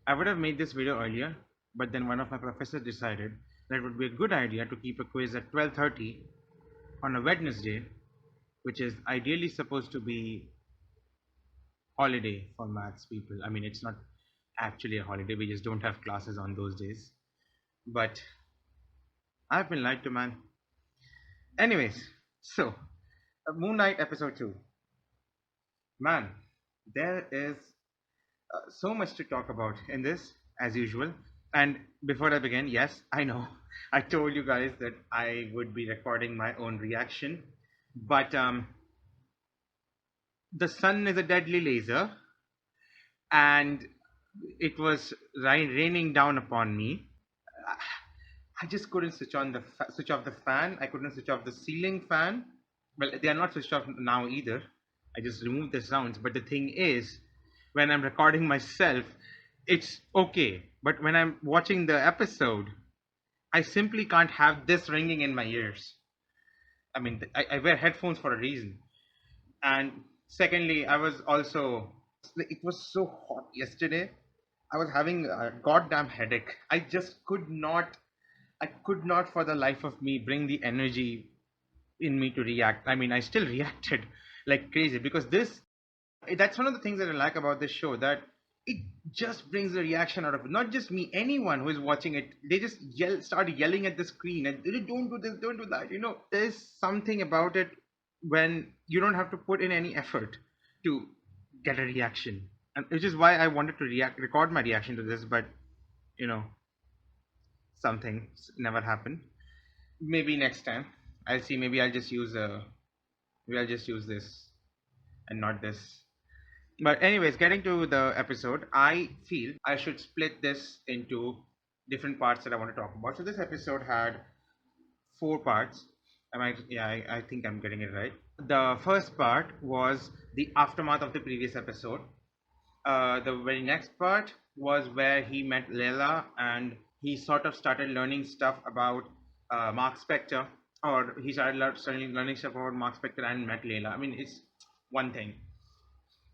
I would have made this video earlier, but then one of my professors decided that it would be a good idea to keep a quiz at 12:30 on a Wednesday, which is ideally supposed to be holiday for maths people. I mean, it's not actually a holiday. We just don't have classes on those days. But I've been lied to, man. Anyways, so Moon Knight episode 2. Man, there is so much to talk about in this, as usual. And before I begin, yes, I know I told you guys that I would be recording my own reaction, but the sun is a deadly laser, and it was raining down upon me. I just couldn't switch off the fan. I couldn't switch off the ceiling fan. Well, they are not switched off now either. I just removed the sounds. But the thing is, when I'm recording myself, it's okay. But when I'm watching the episode, I simply can't have this ringing in my ears. I mean, I wear headphones for a reason. And secondly, I was also, it was so hot yesterday. I was having a goddamn headache. I could not for the life of me bring the energy in me to react. I mean, I still reacted like crazy because that's one of the things that I like about this show, that it just brings the reaction out of it. Not just me, anyone who is watching it, they just start yelling at the screen and don't do this, don't do that. There's something about it when you don't have to put in any effort to get a reaction. And which is why I wanted to record my reaction to this, but you know, something never happened. Maybe next time. I'll see. Maybe I'll just use this and not this. But anyways, getting to the episode, I feel I should split this into different parts that I want to talk about. So this episode had 4 parts. I think I'm getting it right. The first part was the aftermath of the previous episode. The very next part was where he met Layla and he sort of started learning stuff about Mark Spector, or he started learning stuff about Mark Spector and met Layla. I mean, it's one thing.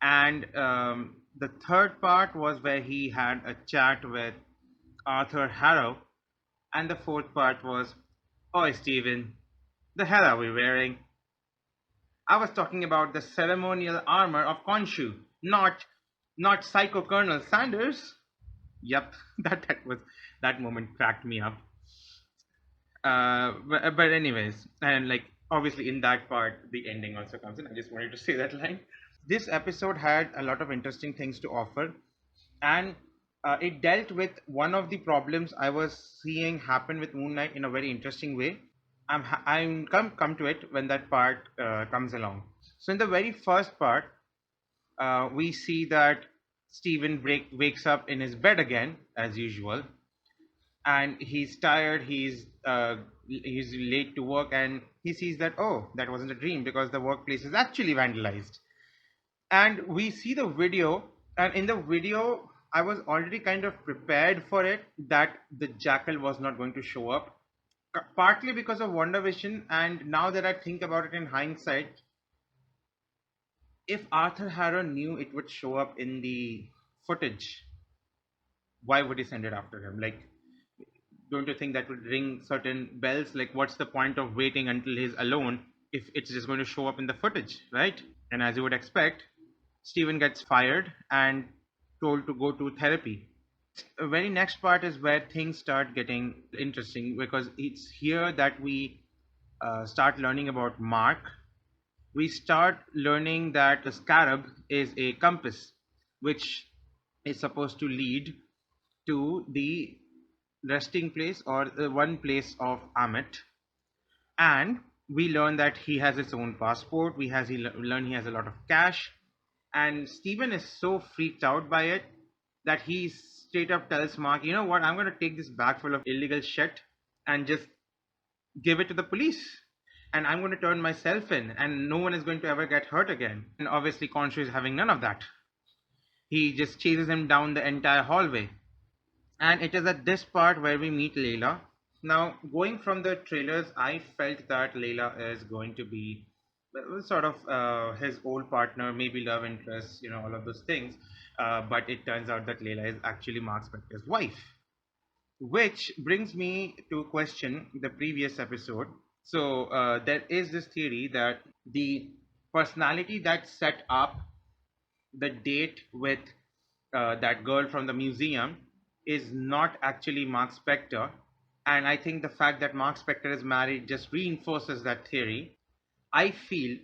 And the third part was where he had a chat with Arthur Harrow. And the fourth part was, "Oi, Stephen, the hell are we wearing?" I was talking about the ceremonial armor of Khonshu, not Psycho Colonel Sanders. Yep, that moment cracked me up. But anyways, and like obviously in that part, the ending also comes in. I just wanted to say that line. This episode had a lot of interesting things to offer, and it dealt with one of the problems I was seeing happen with Moon Knight in a very interesting way. I'm come to it when that part comes along. So in the very first part, we see that Stephen wakes up in his bed again as usual, and he's tired. He's late to work, and he sees that, oh, that wasn't a dream because the workplace is actually vandalized. And we see the video, and in the video I was already kind of prepared for it, that the jackal was not going to show up, partly because of WandaVision, and now that I think about it in hindsight, if Arthur Harrow knew it would show up in the footage, why would he send it after him? Like, don't you think that would ring certain bells? Like, what's the point of waiting until he's alone if it's just going to show up in the footage, right? And as you would expect, Steven gets fired and told to go to therapy. The very next part is where things start getting interesting, because it's here that we start learning about Mark. We start learning that the scarab is a compass, which is supposed to lead to the resting place, or the one place of Amit. And we learn that he has his own passport. We learn he has a lot of cash, and Steven is so freaked out by it that he straight up tells Mark, "You know what? I'm going to take this bag full of illegal shit and just give it to the police. And I'm going to turn myself in, and no one is going to ever get hurt again." And obviously, Khonshu is having none of that. He just chases him down the entire hallway. And it is at this part where we meet Layla. Now, going from the trailers, I felt that Layla is going to be sort of his old partner, maybe love interest, all of those things. But it turns out that Layla is actually Mark Spector's wife, which brings me to question the previous episode. So there is this theory that the personality that set up the date with that girl from the museum is not actually Mark Spector. And I think the fact that Mark Spector is married just reinforces that theory. I feel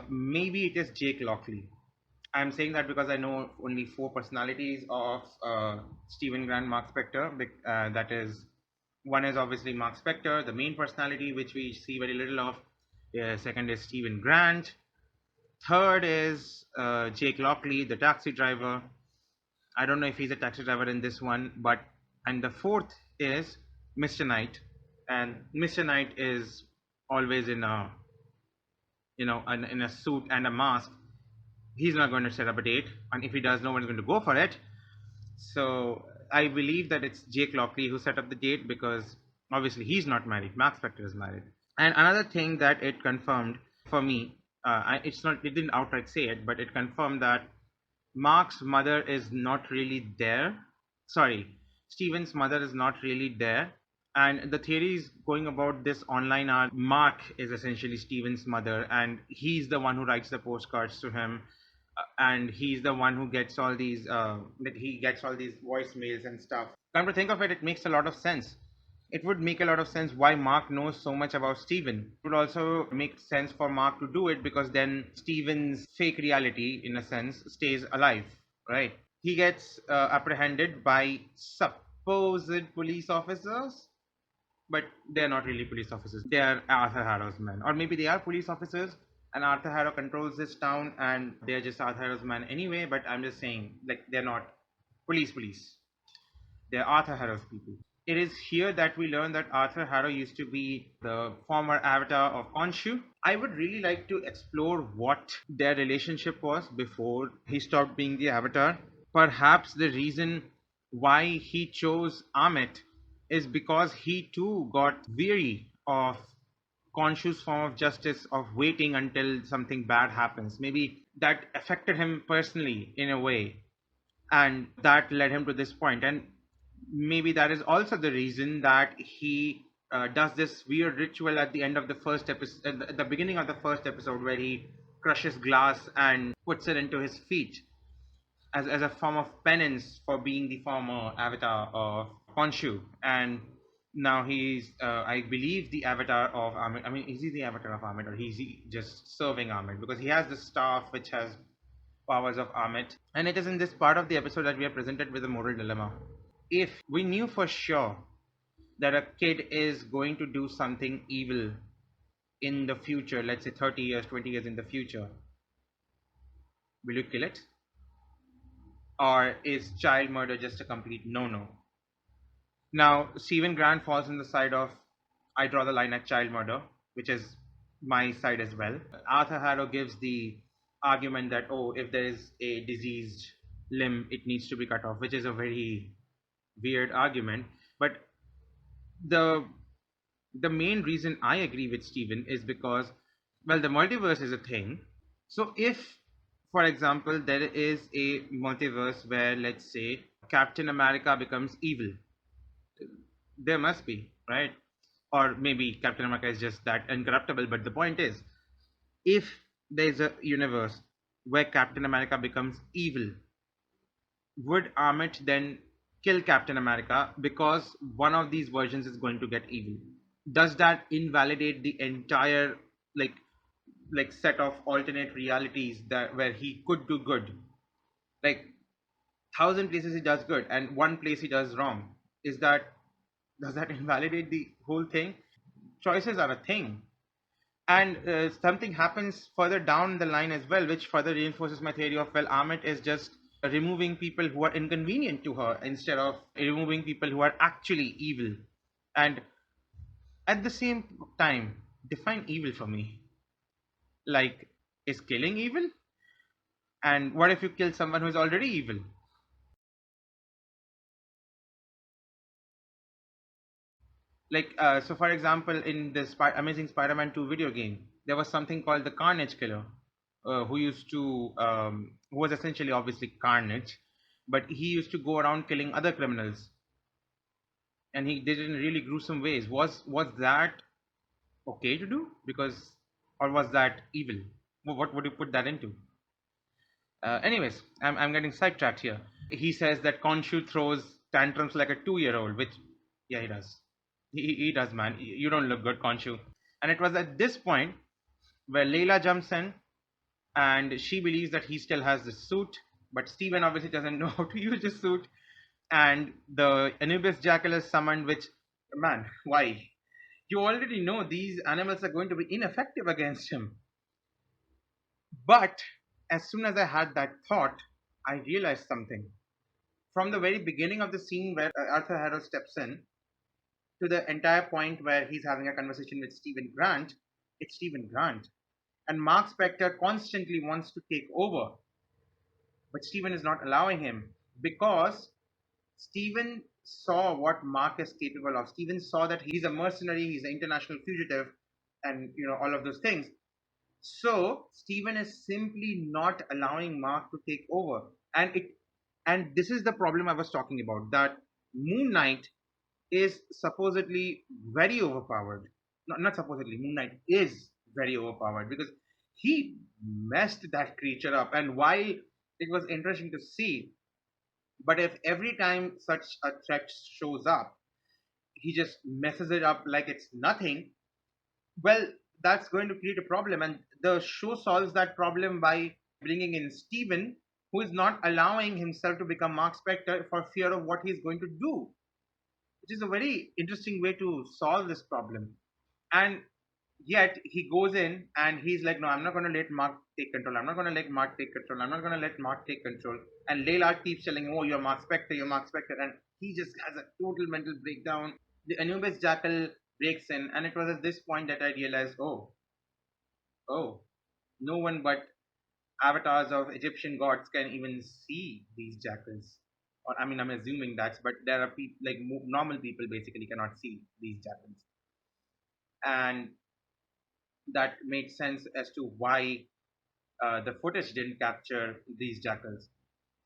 maybe it is Jake Lockley. I'm saying that because I know only four personalities of Stephen Grant Mark Spector. That is, one is obviously Mark Spector, the main personality, which we see very little of. Second is Stephen Grant. Third is Jake Lockley, the taxi driver. I don't know if he's a taxi driver in this one, but and the fourth is Mr. Knight, and Mr. Knight is always in a in a suit and a mask. He's not going to set up a date, and if he does, no one's going to go for it. So I believe that it's Jake Lockley who set up the date because obviously he's not married. Max Spector is married. And another thing that it confirmed for me, it's not, it didn't outright say it, but it confirmed that Mark's mother is not really there. Sorry, Steven's mother is not really there. And the theories going about this online are Mark is essentially Steven's mother, and he's the one who writes the postcards to him, and he's the one who gets all these that he gets all these voicemails and stuff. Come to think of it, it makes a lot of sense. It would make a lot of sense why Mark knows so much about Steven. It would also make sense for Mark to do it because then Steven's fake reality, in a sense, stays alive, right? He gets apprehended by supposed police officers, but they're not really police officers. They are Arthur Harrow's men. Or maybe they are police officers and Arthur Harrow controls this town and they're just Arthur Harrow's men anyway, but I'm just saying, like, they're not police. They're Arthur Harrow's people. It is here that we learn that Arthur Harrow used to be the former avatar of Khonshu. I would really like to explore what their relationship was before he stopped being the avatar. Perhaps the reason why he chose Amit is because he too got weary of Khonshu's form of justice, of waiting until something bad happens. Maybe that affected him personally in a way, and that led him to this point. And maybe that is also the reason that he does this weird ritual at the end of the first episode, at the beginning of the first episode, where he crushes glass and puts it into his feet as a form of penance for being the former avatar of Khonshu. And now he's, I believe, the avatar of Amit. I mean, is he the avatar of Amit, or is he just serving Amit? Because he has the staff which has powers of Amit. And it is in this part of the episode that we are presented with a moral dilemma. If we knew for sure that a kid is going to do something evil in the future, let's say 30 years, 20 years in the future, will you kill it? Or is child murder just a complete no-no? Now, Stephen Grant falls on the side of I draw the line at child murder, which is my side as well. Arthur Harrow gives the argument that, oh, if there is a diseased limb, it needs to be cut off, which is a very weird argument. But the the main reason I agree with Steven is because, well, the multiverse is a thing. So if, for example, there is a multiverse where, let's say, Captain America becomes evil, there must be, right? Or maybe Captain America is just that incorruptible. But the point is, if there's a universe where Captain America becomes evil, would Amit then kill Captain America because one of these versions is going to get evil? Does that invalidate the entire like set of alternate realities that where he could do good? Like thousand places he does good and one place he does wrong. Is that does that invalidate the whole thing? Choices are a thing. And something happens further down the line as well, which further reinforces my theory of, well, Amit is just removing people who are inconvenient to her instead of removing people who are actually evil. And at the same time, define evil for me. Like, is killing evil? And what if you kill someone who is already evil? Like, so for example, in the Amazing Spider-Man 2 video game, there was something called the Carnage Killer, who used to, who was essentially obviously Carnage, but he used to go around killing other criminals, and he did it in really gruesome ways. Was that okay to do? Because, or was that evil? What would you put that into? Anyways, I'm getting sidetracked here. He says that Khonshu throws tantrums like a 2-year-old, which, yeah, he does. He does, man. You don't look good, Khonshu. And it was at this point where Layla jumps in and she believes that he still has the suit, but Steven obviously doesn't know how to use the suit. And the Anubis Jackal is summoned, which, man, why? You already know these animals are going to be ineffective against him. But as soon as I had that thought, I realized something. From the very beginning of the scene where Arthur Harrow steps in to the entire point where he's having a conversation with Stephen Grant, it's Stephen Grant. And Mark Spector constantly wants to take over, but Stephen is not allowing him because Stephen saw what Mark is capable of. Stephen saw that he's a mercenary, he's an international fugitive, and all of those things. So Stephen is simply not allowing Mark to take over, and this is the problem I was talking about. That Moon Knight is supposedly very overpowered. Not supposedly, Moon Knight is very overpowered because he messed that creature up. And while it was interesting to see, but if every time such a threat shows up, he just messes it up like it's nothing, well, that's going to create a problem. And the show solves that problem by bringing in Steven, who is not allowing himself to become Mark Spector for fear of what he's going to do, which is a very interesting way to solve this problem. And yet he goes in and he's like, no, I'm not going to let Mark take control. I'm not going to let Mark take control. I'm not going to let Mark take control. And Layla keeps telling him, oh, you're Mark Spector, you're Mark Spector. And he just has a total mental breakdown. The Anubis Jackal breaks in. And it was at this point that I realized, oh, no one but avatars of Egyptian gods can even see these jackals. Or, I mean, I'm assuming that's, but there are people, like normal people basically cannot see these jackals. And that makes sense as to why the footage didn't capture these jackals.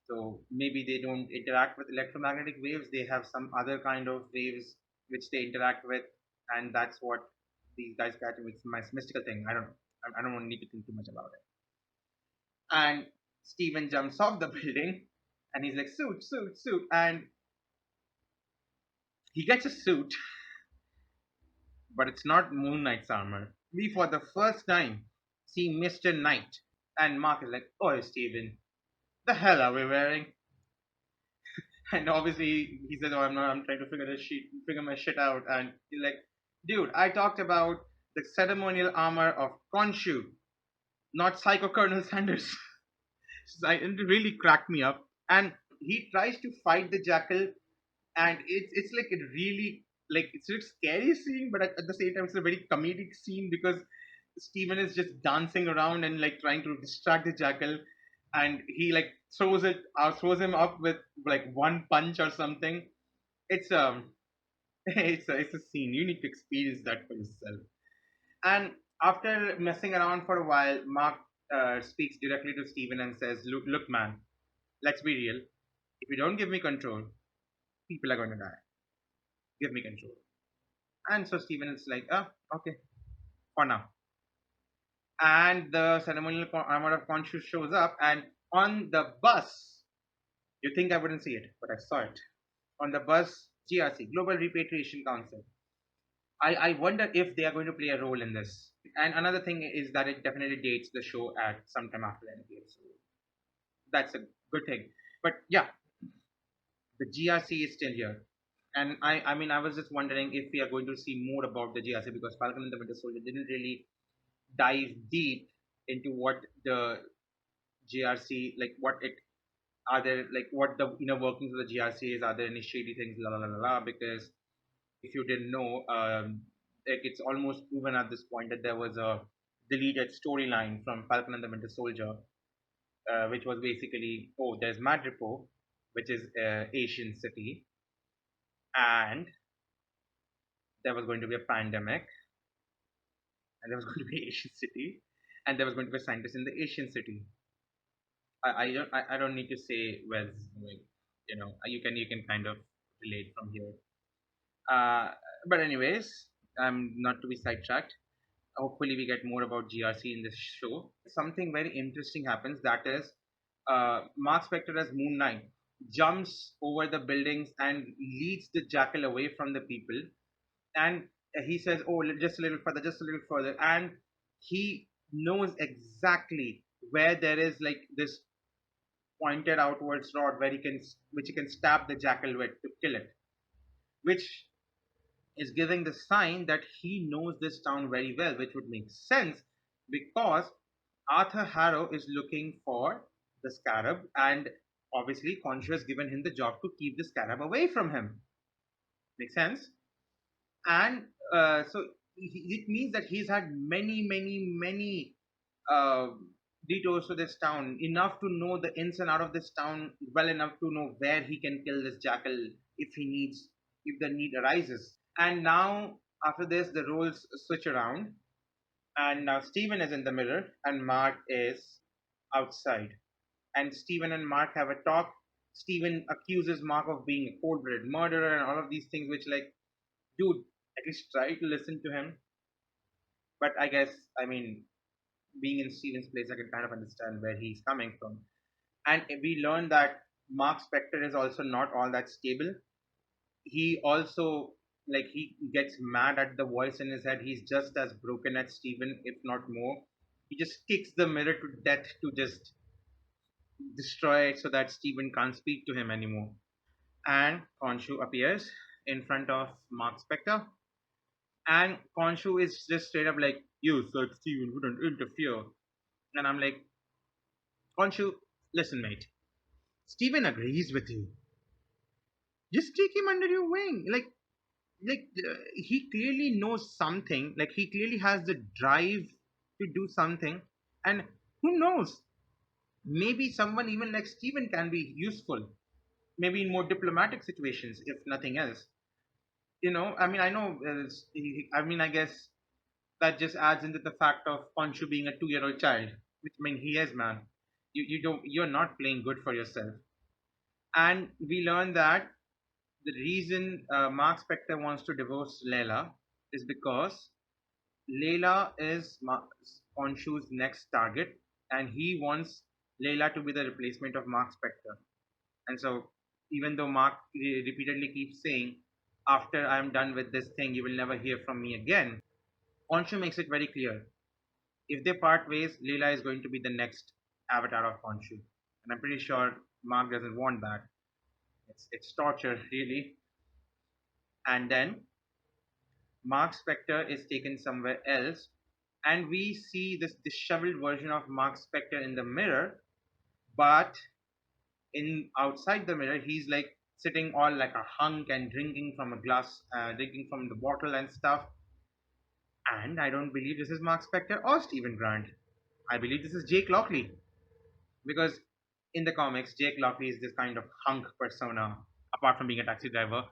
So maybe they don't interact with electromagnetic waves. They have some other kind of waves which they interact with, and that's what these guys catch. It's my mystical thing. I don't know. I don't want to need to think too much about it. And Steven jumps off the building, and he's like, "Suit, suit, suit!" And he gets a suit, but it's not Moon Knight's armor. We, for the first time, see Mr. Knight, and Mark is like, "Oh, Steven, the hell are we wearing?" And obviously he says, "Oh, I'm not. I'm trying to figure my shit out." And he's like, "Dude, I talked about the ceremonial armor of Khonshu, not Psycho Colonel Sanders." It really cracked me up. And he tries to fight the jackal, and it's like a really, like, it's a scary scene, but at the same time it's a very comedic scene because Steven is just dancing around and like trying to distract the jackal, and he like throws him up with like one punch or something. It's it's a scene you need to experience that for yourself. And after messing around for a while, Mark speaks directly to Steven and says, look, man, let's be real. If you don't give me control, people are going to die. Give me control." And so Steven is like, "Oh, okay, for now." And the ceremonial armor of Conscious shows up, and on the bus, you think I wouldn't see it, but I saw it. On the bus, GRC, Global Repatriation Council. I wonder if they are going to play a role in this. And another thing is that it definitely dates the show at some time after Endgame, so that's a good thing. But yeah, the GRC is still here. And I mean, I was just wondering if we are going to see more about the GRC because Falcon and the Winter Soldier didn't really dive deep into what the GRC, like what it, are there, like what the inner workings of the GRC is, are there any shady things, la la la la la, because if you didn't know, like it's almost proven at this point that there was a deleted storyline from Falcon and the Winter Soldier, which was basically, oh, there's Madripoor, which is Asian city, and there was going to be a pandemic, and there was going to be Asian city, and there was going to be a scientist in the Asian city. I don't need to say where's going. You can kind of relate from here. Uh, but anyways, not to be sidetracked. Hopefully, we get more about GRC in this show. Something very interesting happens. That is, Mark Spector as Moon Knight jumps over the buildings and leads the jackal away from the people. And he says, "Oh, just a little further, just a little further," and he knows exactly where there is like this pointed outwards rod where which he can stab the jackal with to kill it, which is giving the sign that he knows this town very well, which would make sense because Arthur Harrow is looking for the scarab, and obviously Concho has given him the job to keep the scarab away from him. Make sense? And so it means that he's had many, many, many uh, detours to this town, enough to know the ins and out of this town well enough to know where he can kill this jackal if the need arises. And now, after this, the roles switch around, and now Stephen is in the mirror, and Mark is outside. And Stephen and Mark have a talk. Stephen accuses Mark of being a cold-blooded murderer and all of these things, which, like, dude, at least try to listen to him. But I guess, I mean, being in Stephen's place, I can kind of understand where he's coming from. And we learn that Mark Spector is also not all that stable. He also, like, he gets mad at the voice in his head. He's just as broken as Stephen, if not more. He just kicks the mirror to death to just destroy it so that Stephen can't speak to him anymore. And Khonshu appears in front of Mark Spector, and Khonshu is just straight up like, "You said Stephen wouldn't interfere," and I'm like, "Khonshu, listen, mate. Stephen agrees with you. Just take him under your wing. He clearly knows something. Like, he clearly has the drive to do something, and who knows? Maybe someone even like Stephen can be useful. Maybe in more diplomatic situations, if nothing else. I mean, I know. I mean, I guess that just adds into the fact of Khonshu being a 2-year-old child, which I mean he is, man. You're not playing good for yourself. And we learn that the reason Mark Spector wants to divorce Layla is because Layla is Khonshu's next target, and he wants Layla to be the replacement of Mark Spector. And so, even though Mark repeatedly keeps saying, "After I'm done with this thing, you will never hear from me again," Khonshu makes it very clear. If they part ways, Leela is going to be the next avatar of Khonshu. And I'm pretty sure Mark doesn't want that. It's torture, really. And then Mark Spector is taken somewhere else, and we see this disheveled version of Mark Spector in the mirror, but in outside the mirror, he's like sitting all like a hunk and drinking from a glass, drinking from the bottle and stuff. And I don't believe this is Mark Spector or Stephen Grant. I believe this is Jake Lockley. Because in the comics, Jake Lockley is this kind of hunk persona, apart from being a taxi driver,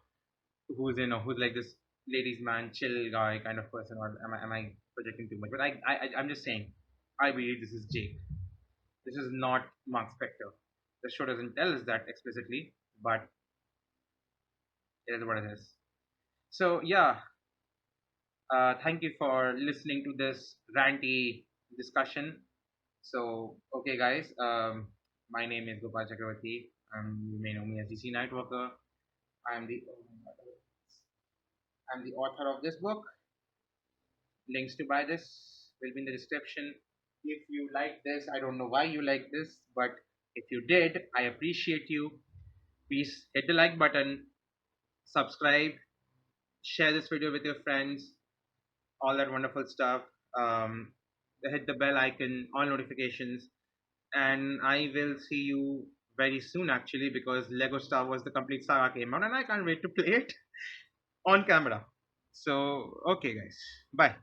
who's like this ladies' man, chill guy kind of person. Or am I projecting too much? But I'm just saying, I believe this is Jake. This is not Mark Spector. The show doesn't tell us that explicitly, but it is what it is. So yeah, thank you for listening to this ranty discussion. So, okay, guys, my name is Gopal Chakravarti. You may know me as G.C.Nightwalker. I'm the I'm the author of this book. Links to buy this will be in the description. If you like this, I don't know why you like this, but if you did, I appreciate you. Please hit the like button, subscribe, share this video with your friends, all that wonderful stuff. Um, Hit the bell icon, all notifications, and I will see you very soon actually, because Lego Star Wars The Complete Saga came out and I can't wait to play it on camera. So, okay, guys, bye.